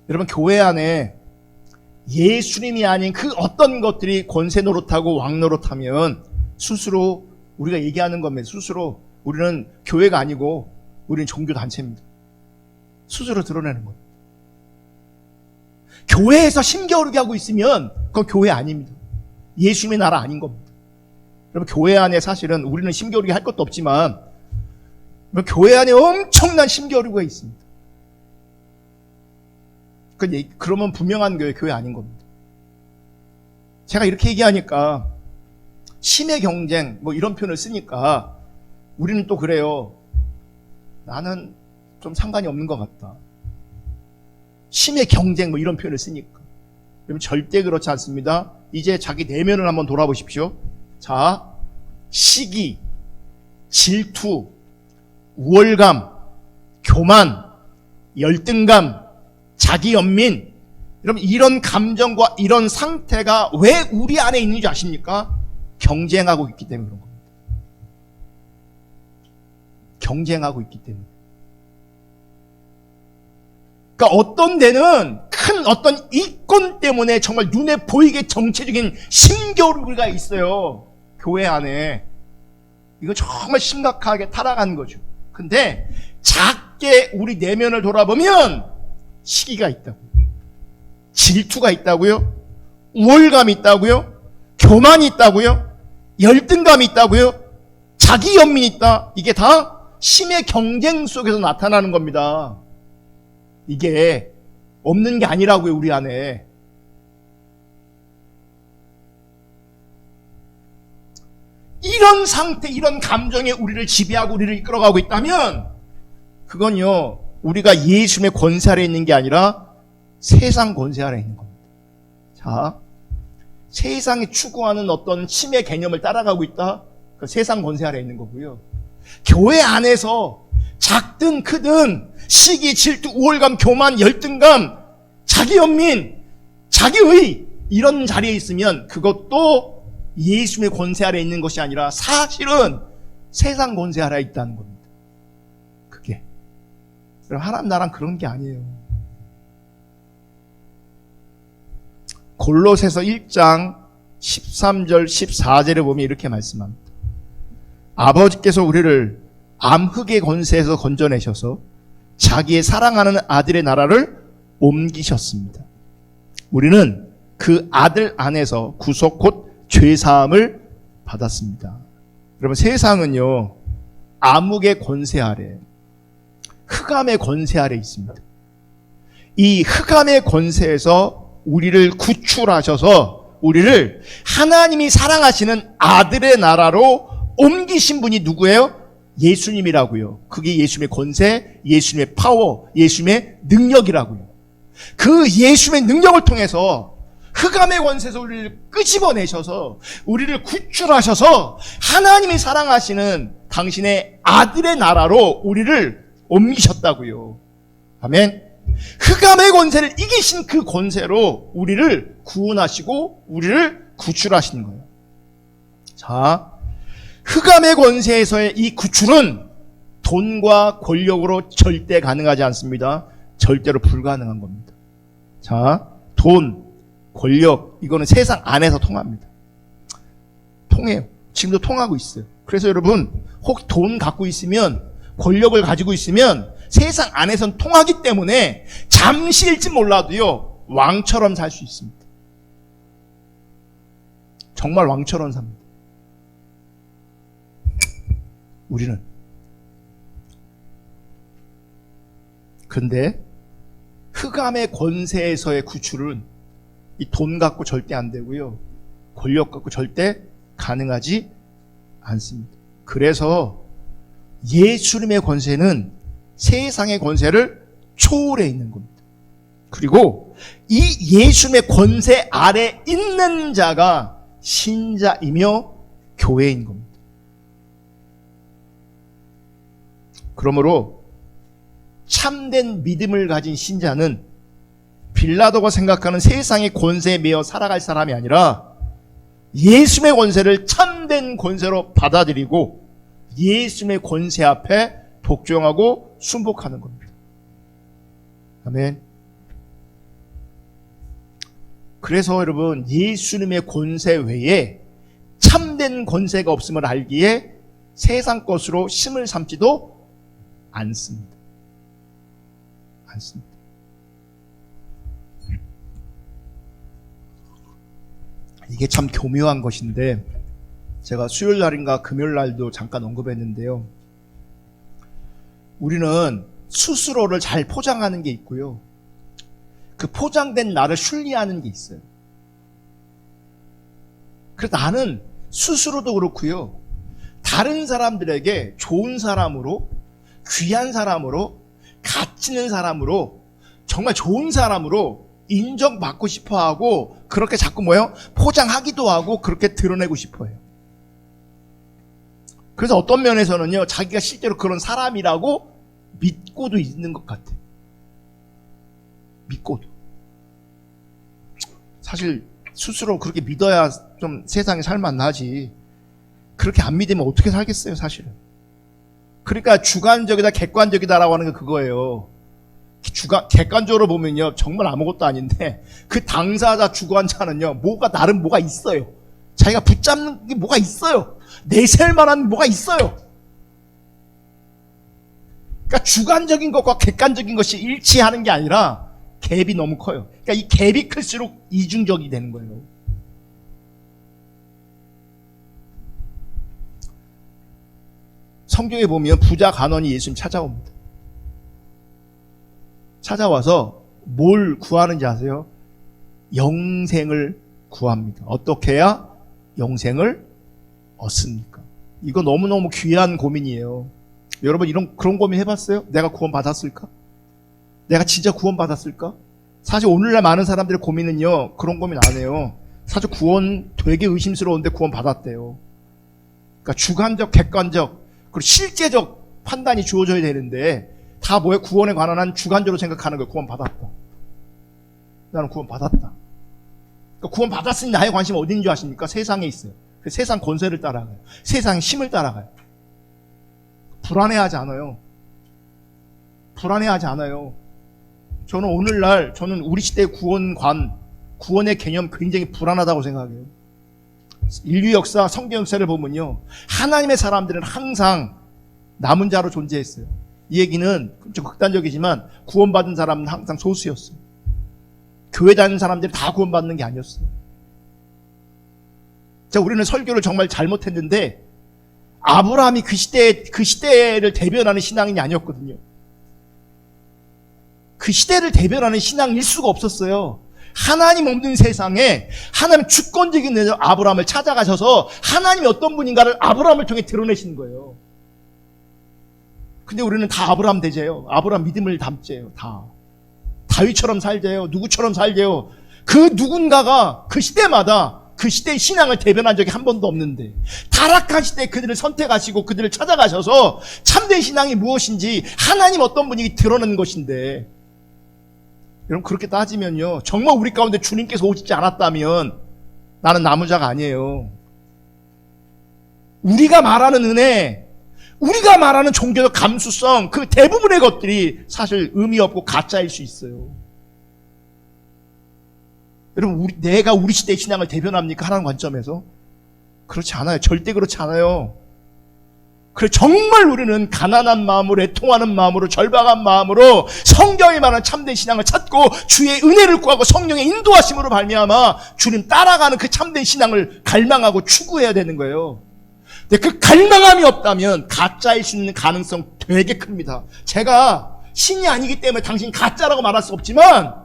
여러분, 교회 안에 예수님이 아닌 그 어떤 것들이 권세 노릇하고 왕 노릇하면 스스로 우리가 얘기하는 겁니다. 스스로 우리는 교회가 아니고 우리는 종교단체입니다. 스스로 드러내는 거예요. 교회에서 심겨루게 하고 있으면 그건 교회 아닙니다. 예수님의 나라 아닌 겁니다. 여러분, 교회 안에 사실은 우리는 심겨루게 할 것도 없지만 교회 안에 엄청난 심겨루가 있습니다. 그러면 분명한 교회 아닌 겁니다. 제가 이렇게 얘기하니까 심의 경쟁 뭐 이런 표현을 쓰니까 우리는 또 그래요. 나는 좀 상관이 없는 것 같다. 심의 경쟁 뭐 이런 표현을 쓰니까. 그러면 절대 그렇지 않습니다. 이제 자기 내면을 한번 돌아보십시오. 자, 시기, 질투, 우월감, 교만, 열등감, 자기 연민, 여러분 이런 감정과 이런 상태가 왜 우리 안에 있는지 아십니까? 경쟁하고 있기 때문에 그런 겁니다. 경쟁하고 있기 때문에. 그러니까 어떤 데는 큰 어떤 이권 때문에 정말 눈에 보이게 정체적인 심겨루기가 있어요. 교회 안에. 이거 정말 심각하게 타락한 거죠. 근데 작게 우리 내면을 돌아보면 시기가 있다고요. 질투가 있다고요. 우월감이 있다고요. 교만이 있다고요. 열등감이 있다고요. 자기 연민이 있다. 이게 다 심의 경쟁 속에서 나타나는 겁니다. 이게 없는 게 아니라고요, 우리 안에. 이런 상태, 이런 감정이 우리를 지배하고 우리를 이끌어가고 있다면 그건요, 우리가 예수님의 권세 아래 있는 게 아니라 세상 권세 아래 있는 겁니다. 자, 세상이 추구하는 어떤 심의 개념을 따라가고 있다? 그 세상 권세 아래 있는 거고요. 교회 안에서 작든 크든 시기, 질투, 우월감, 교만, 열등감, 자기 연민, 자기의 이런 자리에 있으면 그것도 예수님의 권세 아래 있는 것이 아니라 사실은 세상 권세 아래 있다는 겁니다. 그게. 하나님 나랑 그런 게 아니에요. 골로새서 1장 13절 14절에 보면 이렇게 말씀합니다. 아버지께서 우리를 암흑의 권세에서 건져내셔서 자기의 사랑하는 아들의 나라를 옮기셨습니다. 우리는 그 아들 안에서 구속 곧 죄사함을 받았습니다. 여러분, 세상은요 암흑의 권세 아래, 흑암의 권세 아래 있습니다. 이 흑암의 권세에서 우리를 구출하셔서 우리를 하나님이 사랑하시는 아들의 나라로 옮기신 분이 누구예요? 예수님이라고요. 그게 예수님의 권세, 예수님의 파워, 예수님의 능력이라고요. 그 예수님의 능력을 통해서 흑암의 권세에서 우리를 끄집어내셔서 우리를 구출하셔서 하나님이 사랑하시는 당신의 아들의 나라로 우리를 옮기셨다고요. 아멘. 흑암의 권세를 이기신 그 권세로 우리를 구원하시고 우리를 구출하시는 거예요. 자, 흑암의 권세에서의 이 구출은 돈과 권력으로 절대 가능하지 않습니다. 절대로 불가능한 겁니다. 자, 돈, 권력, 이거는 세상 안에서 통합니다. 통해요. 지금도 통하고 있어요. 그래서 여러분, 혹 돈 갖고 있으면, 권력을 가지고 있으면 세상 안에선 통하기 때문에 잠시일지 몰라도요, 왕처럼 살 수 있습니다. 정말 왕처럼 삽니다. 우리는. 근데 흑암의 권세에서의 구출은 이 돈 갖고 절대 안 되고요, 권력 갖고 절대 가능하지 않습니다. 그래서 예수님의 권세는 세상의 권세를 초월해 있는 겁니다. 그리고 이 예수님의 권세 아래 있는 자가 신자이며 교회인 겁니다. 그러므로 참된 믿음을 가진 신자는 빌라도가 생각하는 세상의 권세에 매여 살아갈 사람이 아니라 예수님의 권세를 참된 권세로 받아들이고 예수님의 권세 앞에 복종하고 순복하는 겁니다. 아멘. 그래서 여러분, 예수님의 권세 외에 참된 권세가 없음을 알기에 세상 것으로 힘을 삼지도 않습니다. 이게 참 교묘한 것인데, 제가 수요일 날인가 금요일 날도 잠깐 언급했는데요. 우리는 스스로를 잘 포장하는 게 있고요. 그 포장된 나를 순리하는 게 있어요. 그래서 나는 스스로도 그렇고요. 다른 사람들에게 좋은 사람으로, 귀한 사람으로, 가치 있는 사람으로, 정말 좋은 사람으로 인정받고 싶어 하고, 그렇게 자꾸 뭐예요? 포장하기도 하고, 그렇게 드러내고 싶어 해요. 그래서 어떤 면에서는요, 자기가 실제로 그런 사람이라고 믿고도 있는 것 같아요. 믿고도. 사실 스스로 그렇게 믿어야 좀 세상에 살만하지, 그렇게 안 믿으면 어떻게 살겠어요, 사실은. 그러니까 주관적이다, 객관적이다라고 하는 게 그거예요. 객관적으로 보면요, 정말 아무것도 아닌데, 그 당사자, 주관자는요, 나름 뭐가 있어요. 자기가 붙잡는 게 뭐가 있어요. 내세울 만한 뭐가 있어요. 그러니까 주관적인 것과 객관적인 것이 일치하는 게 아니라 갭이 너무 커요. 그러니까 이 갭이 클수록 이중적이 되는 거예요. 성경에 보면 부자 간원이 예수님 찾아옵니다. 찾아와서 뭘 구하는지 아세요? 영생을 구합니다. 어떻게 해야 영생을 얻습니까? 이거 너무너무 귀한 고민이에요. 여러분 그런 고민 해봤어요? 내가 구원 받았을까? 내가 진짜 구원 받았을까? 사실 오늘날 많은 사람들의 고민은요, 그런 고민 안 해요. 사실 구원 되게 의심스러운데 구원 받았대요. 그러니까 주관적, 객관적, 그리고 실제적 판단이 주어져야 되는데, 다 뭐에 구원에 관한 한 주관적으로 생각하는 거예요. 구원 받았다. 나는 구원 받았다. 그러니까 구원 받았으니 나의 관심 어디 있는 줄 아십니까? 세상에 있어요. 세상 권세를 따라가요. 세상 힘을 따라가요. 불안해하지 않아요. 불안해하지 않아요. 저는 오늘날, 우리 시대의 구원의 개념 굉장히 불안하다고 생각해요. 인류 역사, 성경 역사를 보면요, 하나님의 사람들은 항상 남은 자로 존재했어요. 이 얘기는 좀 극단적이지만 구원받은 사람은 항상 소수였어요. 교회 다니는 사람들이 다 구원받는 게 아니었어요. 자, 우리는 설교를 정말 잘못했는데, 아브라함이 그 시대를 대변하는 신앙인이 아니었거든요. 그 시대를 대변하는 신앙일 수가 없었어요. 하나님 없는 세상에 하나님 주권적인 아브라함을 찾아가셔서 하나님이 어떤 분인가를 아브라함을 통해 드러내시는 거예요. 근데 우리는 다 아브라함 대제예요. 아브라함 믿음을 담제예요. 다. 다윗처럼 살제요. 누구처럼 살제요. 그 누군가가 그 시대마다 그 시대의 신앙을 대변한 적이 한 번도 없는데, 타락한 시대에 그들을 선택하시고 그들을 찾아가셔서 참된 신앙이 무엇인지, 하나님 어떤 분이 드러내는 것인데, 여러분 그렇게 따지면요, 정말 우리 가운데 주님께서 오시지 않았다면 나는 남은 자가 아니에요. 우리가 말하는 은혜, 우리가 말하는 종교적 감수성, 그 대부분의 것들이 사실 의미 없고 가짜일 수 있어요. 여러분, 내가 우리 시대의 신앙을 대변합니까? 하나님 관점에서? 그렇지 않아요. 절대 그렇지 않아요. 그래, 정말 우리는 가난한 마음으로, 애통하는 마음으로, 절박한 마음으로 성경이 말하는 참된 신앙을 찾고 주의 은혜를 구하고 성령의 인도하심으로 발미암아 주님 따라가는 그 참된 신앙을 갈망하고 추구해야 되는 거예요. 근데 그 갈망함이 없다면 가짜일 수 있는 가능성 되게 큽니다. 제가 신이 아니기 때문에 당신 가짜라고 말할 수 없지만,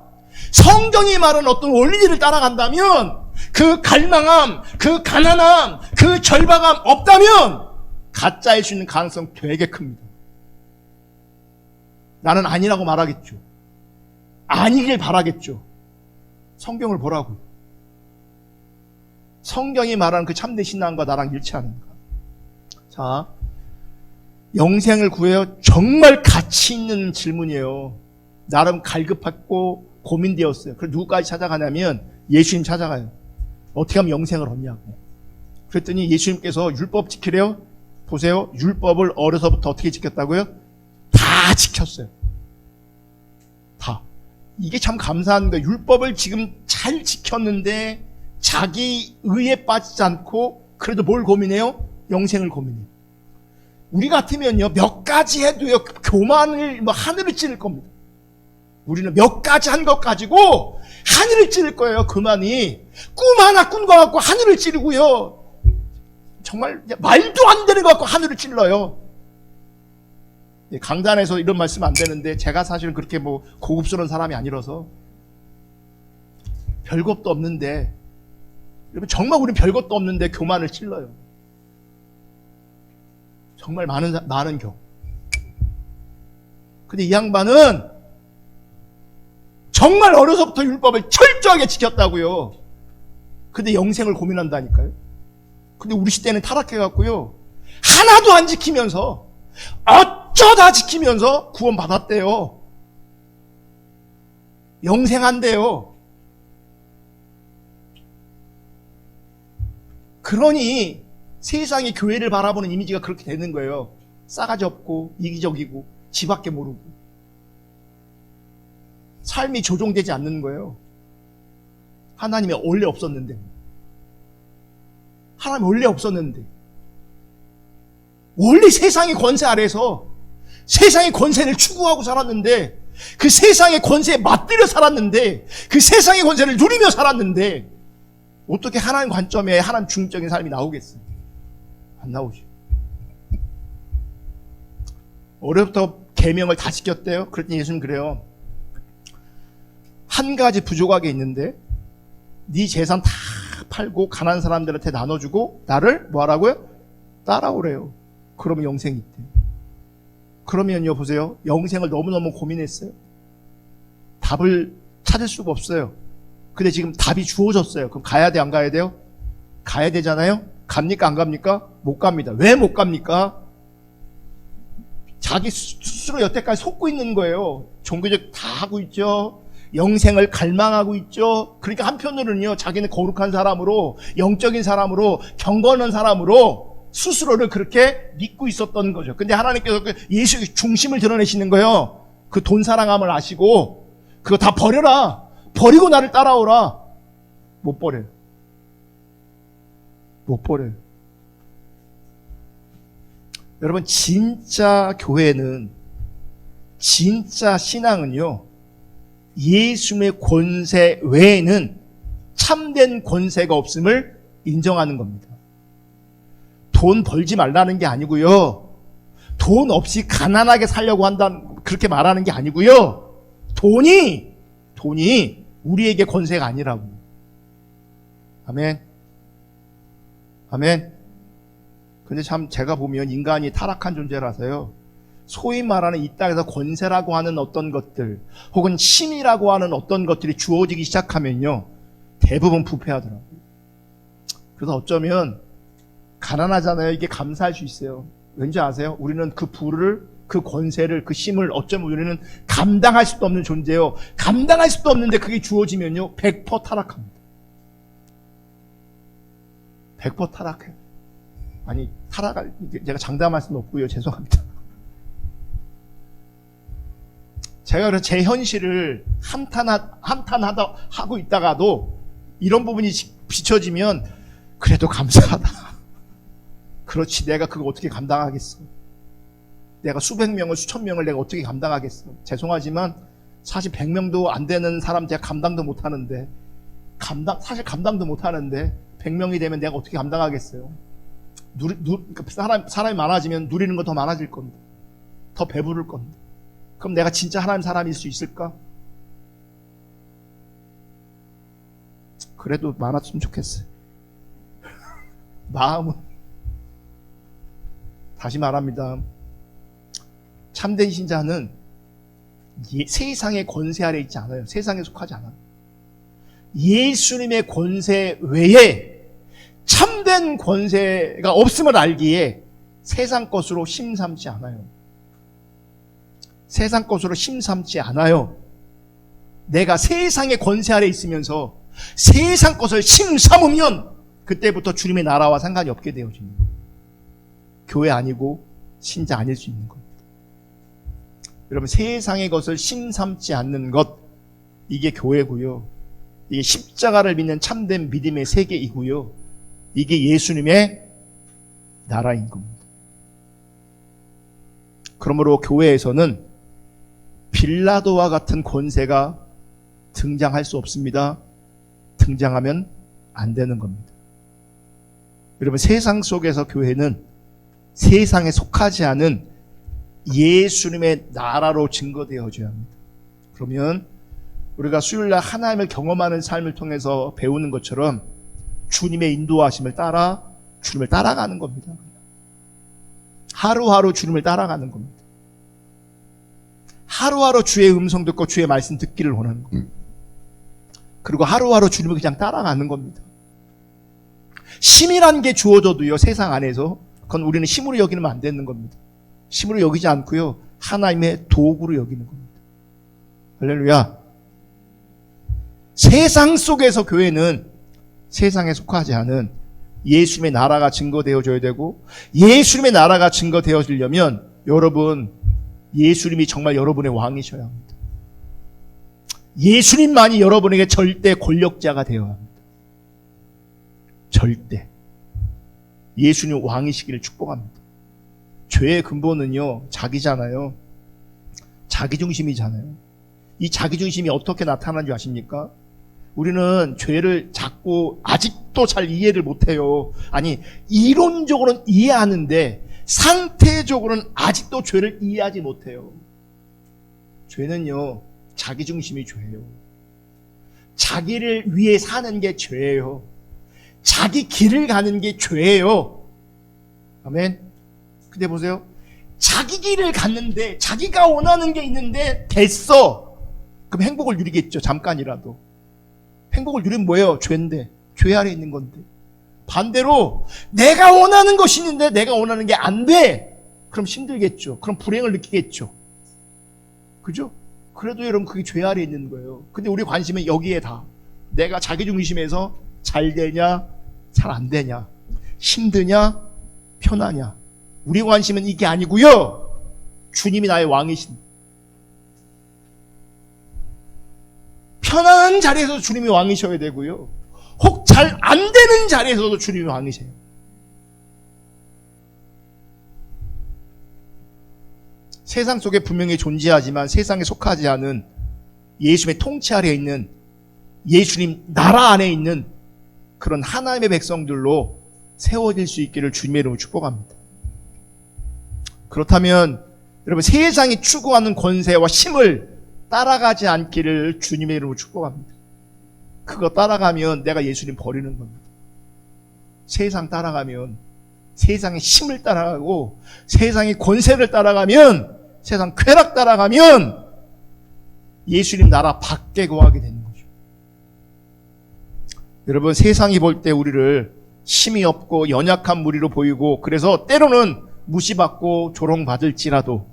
성경이 말하는 어떤 원리들을 따라간다면 그 갈망함, 그 가난함, 그 절박함 없다면 가짜일 수 있는 가능성 되게 큽니다. 나는 아니라고 말하겠죠. 아니길 바라겠죠. 성경을 보라고요. 성경이 말하는 그 참된 신앙과 나랑 일치하는가. 자, 영생을 구해요? 정말 가치 있는 질문이에요. 나름 갈급했고 고민되었어요. 그래서 누구까지 찾아가냐면 예수님 찾아가요. 어떻게 하면 영생을 얻냐고. 그랬더니 예수님께서 율법 지키래요? 보세요. 율법을 어려서부터 어떻게 지켰다고요? 다 지켰어요. 다. 이게 참 감사한 거예요. 율법을 지금 잘 지켰는데 자기 의에 빠지지 않고 그래도 뭘 고민해요? 영생을 고민해요. 우리 같으면요, 몇 가지 해도요, 교만을, 하늘을 찌를 겁니다. 우리는 몇 가지 한 것 가지고 하늘을 찌를 거예요, 교만이. 꿈 하나 꾼 거 갖고 하늘을 찌르고요. 정말 말도 안 되는 거 갖고 하늘을 찔러요. 강단에서 이런 말씀 안 되는데, 제가 사실은 그렇게 고급스러운 사람이 아니라서, 별것도 없는데, 여러분, 정말 우리는 별것도 없는데 교만을 찔러요. 정말 많은 경우. 근데 이 양반은 정말 어려서부터 율법을 철저하게 지켰다고요. 근데 영생을 고민한다니까요. 근데 우리 시대는 타락해갖고요, 하나도 안 지키면서 어쩌다 지키면서 구원 받았대요. 영생한대요. 그러니 세상이 교회를 바라보는 이미지가 그렇게 되는 거예요. 싸가지 없고 이기적이고 지밖에 모르고 삶이 조종되지 않는 거예요. 하나님이 원래 없었는데, 하나님이 원래 없었는데, 원래 세상의 권세 아래서 세상의 권세를 추구하고 살았는데, 그 세상의 권세에 맞들여 살았는데, 그 세상의 권세를 누리며 살았는데, 어떻게 하나님 관점에 하나님 중적인 삶이 나오겠어요? 안 나오죠. 어려부터 계명을 다 지켰대요. 그랬더니 예수님 그래요. 한 가지 부족하게 있는데, 네 재산 다 팔고 가난한 사람들한테 나눠주고 나를 뭐하라고요? 따라오래요. 그러면 영생이 있대요. 그러면요, 보세요. 영생을 너무너무 고민했어요. 답을 찾을 수가 없어요. 근데 지금 답이 주어졌어요. 그럼 가야 돼, 안 가야 돼요? 가야 되잖아요? 갑니까, 안 갑니까? 못 갑니다. 왜 못 갑니까? 자기 스스로 여태까지 속고 있는 거예요. 종교적 다 하고 있죠. 영생을 갈망하고 있죠. 그러니까 한편으로는요, 자기는 거룩한 사람으로, 영적인 사람으로, 경건한 사람으로 스스로를 그렇게 믿고 있었던 거죠. 근데 하나님께서 예수의 중심을 드러내시는 거예요. 그 돈 사랑함을 아시고, 그거 다 버려라. 버리고 나를 따라오라. 못 버려요. 못 버려요. 여러분, 진짜 교회는, 진짜 신앙은요, 예수님의 권세 외에는 참된 권세가 없음을 인정하는 겁니다. 돈 벌지 말라는 게 아니고요, 돈 없이 가난하게 살려고 한다는, 그렇게 말하는 게 아니고요, 돈이 우리에게 권세가 아니라고. 아멘. 아멘. 근데 참 제가 보면 인간이 타락한 존재라서요, 소위 말하는 이 땅에서 권세라고 하는 어떤 것들, 혹은 힘이라고 하는 어떤 것들이 주어지기 시작하면요, 대부분 부패하더라고요. 그래서 어쩌면 가난하잖아요. 이게 감사할 수 있어요. 왠지 아세요? 우리는 그 부를, 그 권세를, 그 힘을 어쩌면 우리는 감당할 수도 없는 존재예요. 감당할 수도 없는데 그게 주어지면요, 100% 타락합니다. 100% 타락해요. 아니, 제가 장담할 수는 없고요. 죄송합니다. 제가 그래서 제 현실을 하고 있다가도 이런 부분이 비춰지면 그래도 감사하다. 그렇지, 내가 그거 어떻게 감당하겠어. 내가 수백 명을, 수천 명을 내가 어떻게 감당하겠어. 죄송하지만 사실 100명도 안 되는 사람 제가 감당도 못하는데, 사실 감당도 못하는데 100명이 되면 내가 어떻게 감당하겠어요. 사람이 많아지면 누리는 건 더 많아질 겁니다. 더 배부를 겁니다. 그럼 내가 진짜 하나님 사람일 수 있을까? 그래도 많았으면 좋겠어요. 마음은. 다시 말합니다. 참된 신자는 세상의 권세 아래 있지 않아요. 세상에 속하지 않아요. 예수님의 권세 외에 참된 권세가 없음을 알기에 세상 것으로 심삼지 않아요. 세상 것으로 심삼지 않아요. 내가 세상의 권세 아래 있으면서 세상 것을 심삼으면 그때부터 주님의 나라와 상관이 없게 되어지는 거예요. 교회 아니고 신자 아닐 수 있는 겁니다. 여러분, 세상의 것을 심삼지 않는 것, 이게 교회고요. 이게 십자가를 믿는 참된 믿음의 세계이고요. 이게 예수님의 나라인 겁니다. 그러므로 교회에서는 빌라도와 같은 권세가 등장할 수 없습니다. 등장하면 안 되는 겁니다. 여러분, 세상 속에서 교회는 세상에 속하지 않은 예수님의 나라로 증거되어져야 합니다. 그러면 우리가 수요일날 하나님을 경험하는 삶을 통해서 배우는 것처럼 주님의 인도하심을 따라 주님을 따라가는 겁니다. 하루하루 주님을 따라가는 겁니다. 하루하루 주의 음성 듣고 주의 말씀 듣기를 원하는 겁니다. 그리고 하루하루 주님을 그냥 따라가는 겁니다. 힘이란 게 주어져도요, 세상 안에서 그건 우리는 힘으로 여기면 안 되는 겁니다. 힘으로 여기지 않고요, 하나님의 도구로 여기는 겁니다. 할렐루야. 세상 속에서 교회는 세상에 속하지 않은 예수님의 나라가 증거되어져야 되고, 예수님의 나라가 증거되어지려면 여러분, 예수님이 정말 여러분의 왕이셔야 합니다. 예수님만이 여러분에게 절대 권력자가 되어야 합니다. 절대. 예수님 왕이시기를 축복합니다. 죄의 근본은요, 자기잖아요. 자기중심이잖아요. 이 자기중심이 어떻게 나타나는 줄 아십니까? 우리는 죄를 자꾸 아직도 잘 이해를 못해요. 아니, 이론적으로는 이해하는데 상태적으로는 아직도 죄를 이해하지 못해요. 죄는요, 자기중심이 죄예요. 자기를 위해 사는 게 죄예요. 자기 길을 가는 게 죄예요. 아멘. 근데 보세요. 자기 길을 갔는데 자기가 원하는 게 있는데 됐어. 그럼 행복을 누리겠죠. 잠깐이라도. 행복을 누리면 뭐예요? 죄인데. 죄 아래 있는 건데. 반대로 내가 원하는 것이 있는데 내가 원하는 게 안 돼. 그럼 힘들겠죠. 그럼 불행을 느끼겠죠. 그죠? 그래도 여러분 그게 죄 아래 있는 거예요. 근데 우리 관심은 여기에 다. 내가 자기중심에서 잘 되냐, 잘 안 되냐, 힘드냐, 편하냐. 우리 관심은 이게 아니고요. 주님이 나의 왕이신. 편안한 자리에서도 주님이 왕이셔야 되고요. 혹 잘 안 되는 자리에서도 주님이 왕이세요. 세상 속에 분명히 존재하지만 세상에 속하지 않은 예수님의 통치 아래에 있는 예수님 나라 안에 있는 그런 하나님의 백성들로 세워질 수 있기를 주님의 이름으로 축복합니다. 그렇다면 여러분, 세상이 추구하는 권세와 힘을 따라가지 않기를 주님의 이름으로 축복합니다. 그거 따라가면 내가 예수님 버리는 겁니다. 세상 따라가면, 세상의 힘을 따라가고 세상의 권세를 따라가면, 세상 쾌락 따라가면 예수님 나라 밖에 거하게 되는 거죠. 여러분, 세상이 볼 때 우리를 힘이 없고 연약한 무리로 보이고, 그래서 때로는 무시받고 조롱받을지라도,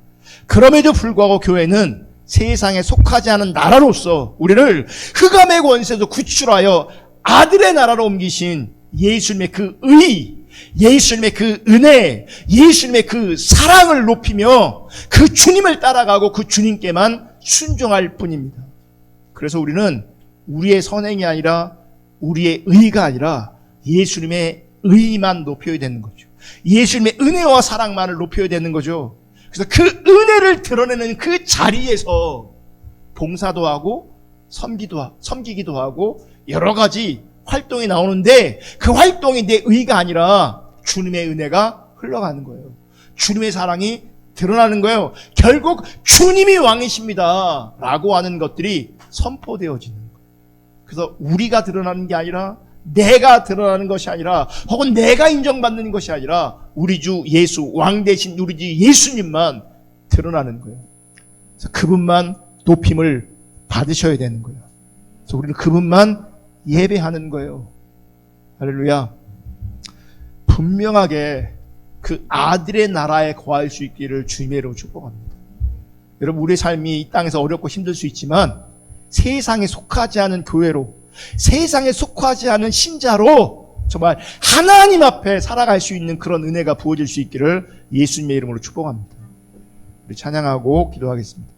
그럼에도 불구하고 교회는 세상에 속하지 않은 나라로서 우리를 흑암의 권세에서 구출하여 아들의 나라로 옮기신 예수님의 그 의, 예수님의 그 은혜, 예수님의 그 사랑을 높이며 그 주님을 따라가고 그 주님께만 순종할 뿐입니다. 그래서 우리는 우리의 선행이 아니라, 우리의 의가 아니라 예수님의 의만 높여야 되는 거죠. 예수님의 은혜와 사랑만을 높여야 되는 거죠. 그래서 그 은혜를 드러내는 그 자리에서 봉사도 하고 섬기기도 하고 여러 가지 활동이 나오는데, 그 활동이 내 의가 아니라 주님의 은혜가 흘러가는 거예요. 주님의 사랑이 드러나는 거예요. 결국 주님이 왕이십니다 라고 하는 것들이 선포되어지는 거예요. 그래서 우리가 드러나는 게 아니라, 내가 드러나는 것이 아니라, 혹은 내가 인정받는 것이 아니라 우리 주 예수, 왕 대신 우리 주 예수님만 드러나는 거예요. 그래서 그분만 높임을 받으셔야 되는 거예요. 그래서 우리는 그분만 예배하는 거예요. 할렐루야. 분명하게 그 아들의 나라에 거할 수 있기를 주님의 이름으로 축복합니다. 여러분, 우리의 삶이 이 땅에서 어렵고 힘들 수 있지만 세상에 속하지 않은 교회로, 세상에 속하지 않은 신자로 정말 하나님 앞에 살아갈 수 있는 그런 은혜가 부어질 수 있기를 예수님의 이름으로 축복합니다. 우리 찬양하고 기도하겠습니다.